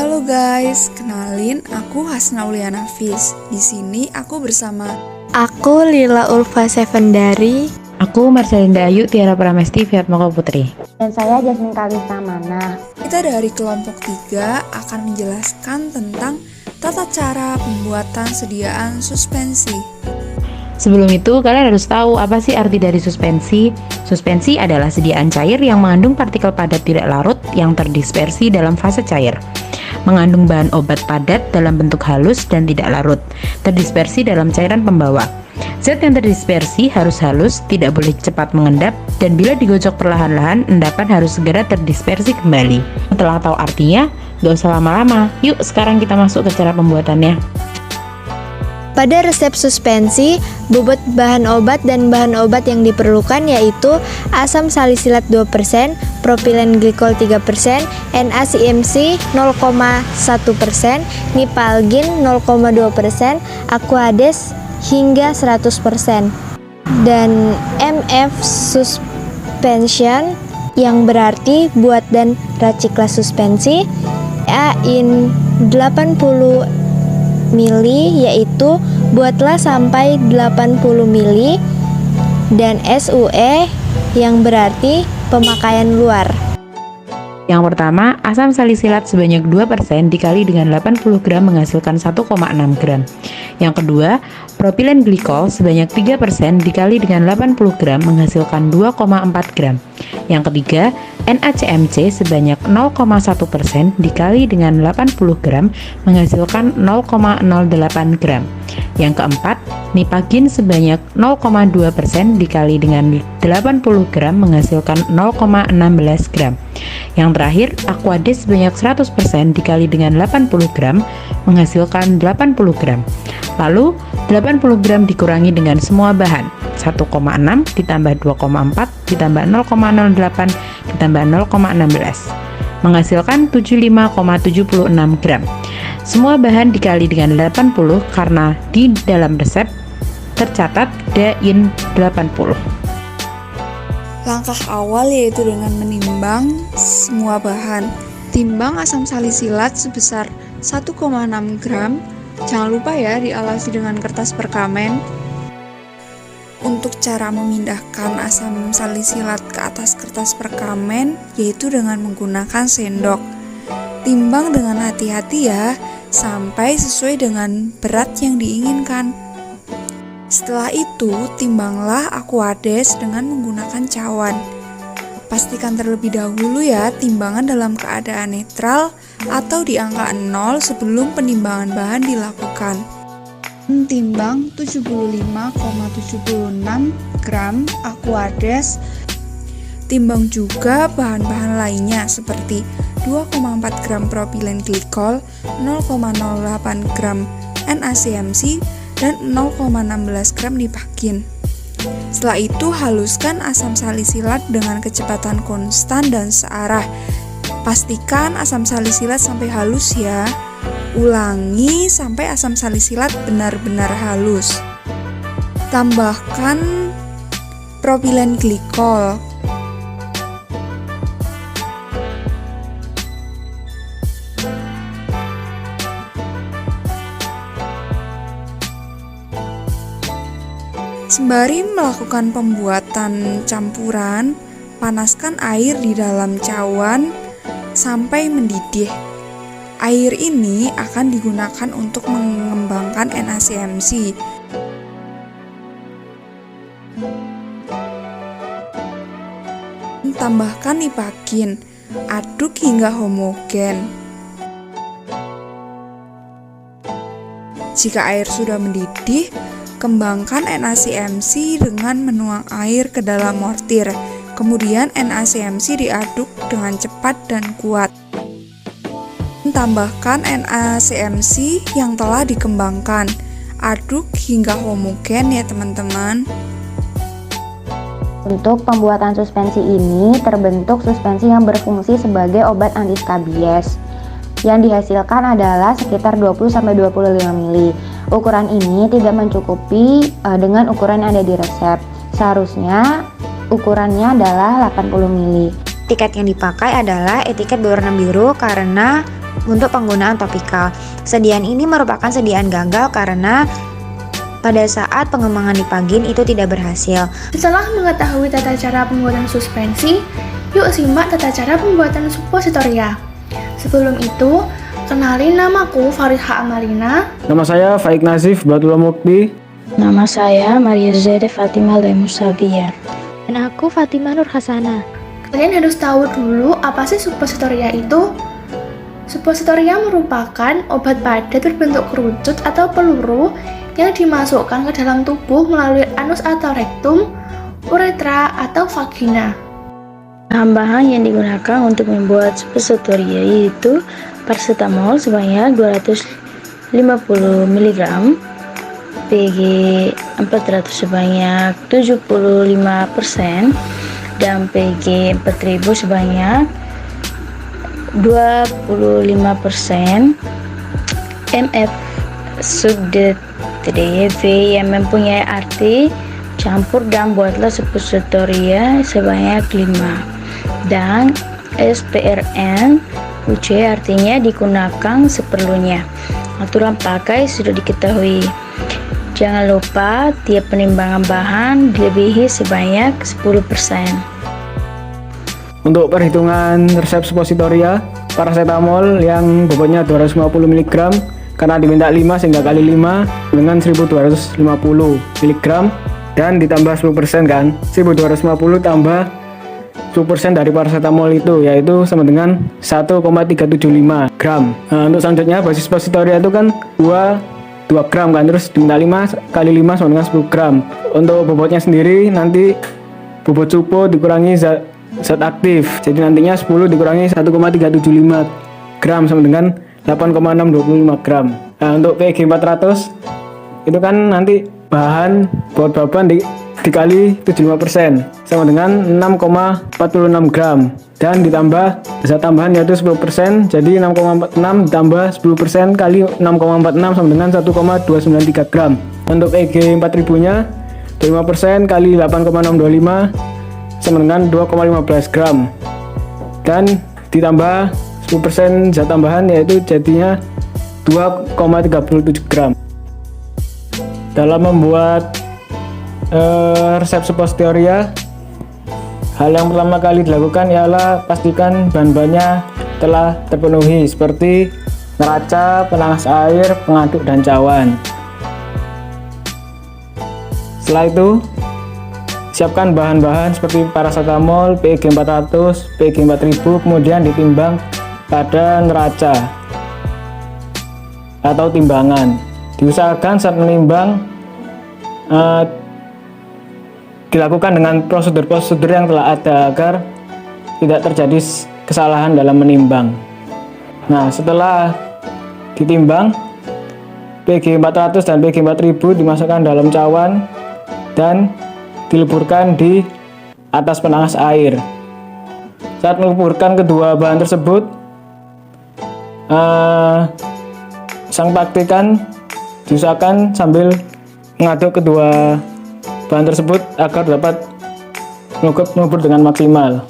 Halo guys, kenalin aku Hasna Aulia Nafis. Di sini aku bersama Aku Lila Ulfa Sevendari. Aku Marcelinda Ayu Tiara Pramesti Fiatmoko Putri. Dan saya Jasmine Kalista Mana. Kita dari kelompok 3 akan menjelaskan tentang tata cara pembuatan sediaan suspensi. Sebelum itu, kalian harus tahu apa sih arti dari suspensi. Suspensi adalah sediaan cair yang mengandung partikel padat tidak larut yang terdispersi dalam fase cair. Mengandung bahan obat padat dalam bentuk halus dan tidak larut, terdispersi dalam cairan pembawa. Zat yang terdispersi harus halus, tidak boleh cepat mengendap, dan bila digocok perlahan-lahan, endapan harus segera terdispersi kembali. Setelah tahu artinya, gak usah lama-lama. Yuk sekarang kita masuk ke cara pembuatannya. Pada resep suspensi, bobot bahan obat dan bahan obat yang diperlukan yaitu asam salisilat 2%, propilen glikol 3%, NaCMC 0,1%, nipalgin 0,2%, aquades hingga 100%. Dan MF suspension yang berarti buat dan raciklah suspensi, AIN 80 mili yaitu buatlah sampai 80 mili, dan SUE yang berarti pemakaian luar. Yang pertama, asam salisilat sebanyak 2% dikali dengan 80 gram menghasilkan 1,6 gram. Yang kedua, propilen glikol sebanyak 3% dikali dengan 80 gram menghasilkan 2,4 gram. Yang ketiga, NaCMC sebanyak 0,1% dikali dengan 80 gram menghasilkan 0,08 gram. Yang keempat, nipagin sebanyak 0,2% dikali dengan 80 gram menghasilkan 0,16 gram. Yang terakhir, aquades sebanyak 100% dikali dengan 80 gram menghasilkan 80 gram. Lalu, 80 gram dikurangi dengan semua bahan. 1,6 ditambah 2,4 ditambah 0,08 ditambah 0,16 menghasilkan 75,76 gram. Semua bahan dikali dengan 80 karena di dalam resep tercatat DAIN 80. Langkah awal yaitu dengan menimbang semua bahan. Timbang asam salisilat sebesar 1,6 gram. Jangan lupa ya dialasi dengan kertas perkamen. Untuk cara memindahkan asam salisilat ke atas kertas perkamen yaitu dengan menggunakan sendok. Timbang dengan hati-hati ya, sampai sesuai dengan berat yang diinginkan. Setelah itu, timbanglah aquades dengan menggunakan cawan. Pastikan terlebih dahulu ya timbangan dalam keadaan netral atau di angka 0 sebelum penimbangan bahan dilakukan. Timbang 75,76 gram aquades. Timbang juga bahan-bahan lainnya seperti 2,4 gram propilen glikol, 0,08 gram NaCMC, dan 0,16 gram nipagin. Setelah itu haluskan asam salisilat dengan kecepatan konstan dan searah. Pastikan asam salisilat sampai halus ya. Ulangi sampai asam salisilat benar-benar halus. Tambahkan propilen glikol. Sembari melakukan pembuatan campuran, panaskan air di dalam cawan sampai mendidih. Air ini akan digunakan untuk mengembangkan NaCMC. Tambahkan nipagin, aduk hingga homogen. Jika air sudah mendidih, kembangkan NaCMC dengan menuang air ke dalam mortir. Kemudian NaCMC diaduk dengan cepat dan kuat. Tambahkan NaCMC yang telah dikembangkan. Aduk hingga homogen ya teman-teman. Untuk pembuatan suspensi ini terbentuk suspensi yang berfungsi sebagai obat antiskabies. Yang dihasilkan adalah sekitar 20-25 mili. Ukuran ini tidak mencukupi dengan ukuran yang ada di resep. Seharusnya ukurannya adalah 80 mili. Etiket yang dipakai adalah etiket berwarna biru karena untuk penggunaan topikal. Sediaan ini merupakan sediaan gagal karena pada saat pengembangan Lipagin itu tidak berhasil. Setelah mengetahui tata cara pembuatan suspensi, yuk simak tata cara pembuatan suppositoria. Sebelum itu, kenalin namaku Fariha Amalina. Nama saya Faik Nazif Batullah Mukti. Nama saya Maria Zede Fatimah Lemusabiyar. Dan aku Fatimah Nur Hasanah. Kalian harus tahu dulu apa sih suppositoria itu? Suppositoria merupakan obat padat berbentuk kerucut atau peluru yang dimasukkan ke dalam tubuh melalui anus atau rektum, uretra, atau vagina. Bahan-bahan yang digunakan untuk membuat suppositoria yaitu paracetamol sebanyak 250 mg, PG 400 sebanyak 75%, dan PG 4000 sebanyak 25%, MF subDTDV yang mempunyai arti campur dan buatlah suppositoria sebanyak 5, dan SPRN UC artinya digunakan seperlunya. Aturan pakai sudah diketahui. Jangan lupa tiap penimbangan bahan dilebihi sebanyak 10%. Untuk perhitungan resep suppositoria, paracetamol yang bobotnya 250 mg karena diminta 5 sehingga kali 5 dengan 1250 mg dan ditambah 10% kan. 1250 tambah 10% dari paracetamol itu yaitu sama dengan 1,375 gram. Nah, untuk selanjutnya basis suppositoria itu kan 2 gram kan, terus diminta 5 kali 5 sama dengan 10 gram. Untuk bobotnya sendiri nanti bobot suppo dikurangi zat aktif, jadi nantinya 10 dikurangi 1,375 gram sama dengan 8,625 gram. Nah, untuk PEG 400 itu kan nanti bahan bobot bahan dikali 75% sama dengan 6,46 gram dan ditambah zat tambahan yaitu 10%, jadi 6,46 ditambah 10% kali 6,46 sama dengan 1,293 gram. Untuk PEG 4000 nya 25% kali 8,625 sama dengan 2,15 gram dan ditambah 10% zat tambahan yaitu jadinya 2,37 gram. Dalam membuat resep suppositoria, hal yang pertama kali dilakukan ialah pastikan bahan-bahannya telah terpenuhi seperti neraca, penanas air, pengaduk, dan cawan. Setelah itu siapkan bahan-bahan seperti paracetamol, PEG 400, PEG 4000, kemudian ditimbang pada neraca atau timbangan. Diusahakan saat menimbang dilakukan dengan prosedur-prosedur yang telah ada agar tidak terjadi kesalahan dalam menimbang. Nah, setelah ditimbang, PEG 400 dan PEG 4000 dimasukkan dalam cawan dan dileburkan di atas penanas air. Saat meleburkan kedua bahan tersebut, sang praktikan diusahakan sambil mengaduk kedua bahan tersebut agar dapat melebur dengan maksimal.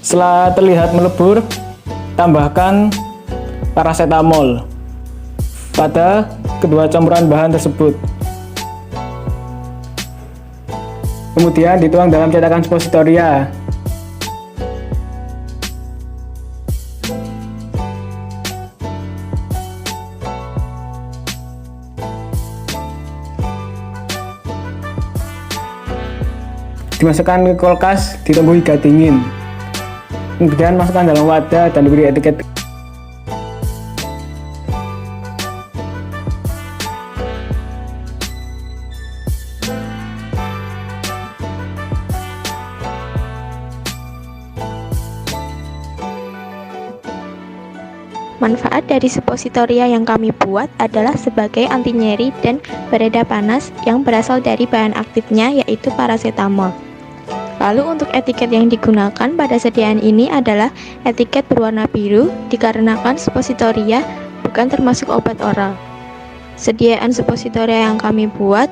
Setelah terlihat melebur, tambahkan paracetamol pada kedua campuran bahan tersebut. Kemudian dituang dalam cetakan suppositoria. Dimasukkan ke kulkas, ditunggu hingga dingin. Kemudian masukkan dalam wadah dan diberi etiket. Manfaat dari suppositoria yang kami buat adalah sebagai anti nyeri dan pereda panas yang berasal dari bahan aktifnya yaitu paracetamol. Lalu untuk etiket yang digunakan pada sediaan ini adalah etiket berwarna biru dikarenakan suppositoria bukan termasuk obat oral. Sediaan suppositoria yang kami buat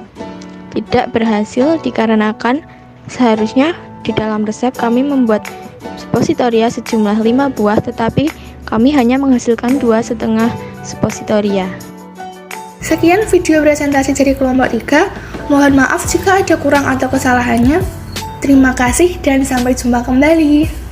tidak berhasil dikarenakan seharusnya di dalam resep kami membuat suppositoria sejumlah 5 buah, tetapi kami hanya menghasilkan 2,5 suppositoria. Sekian video presentasi dari kelompok 3. Mohon maaf jika ada kurang atau kesalahannya. Terima kasih dan sampai jumpa kembali.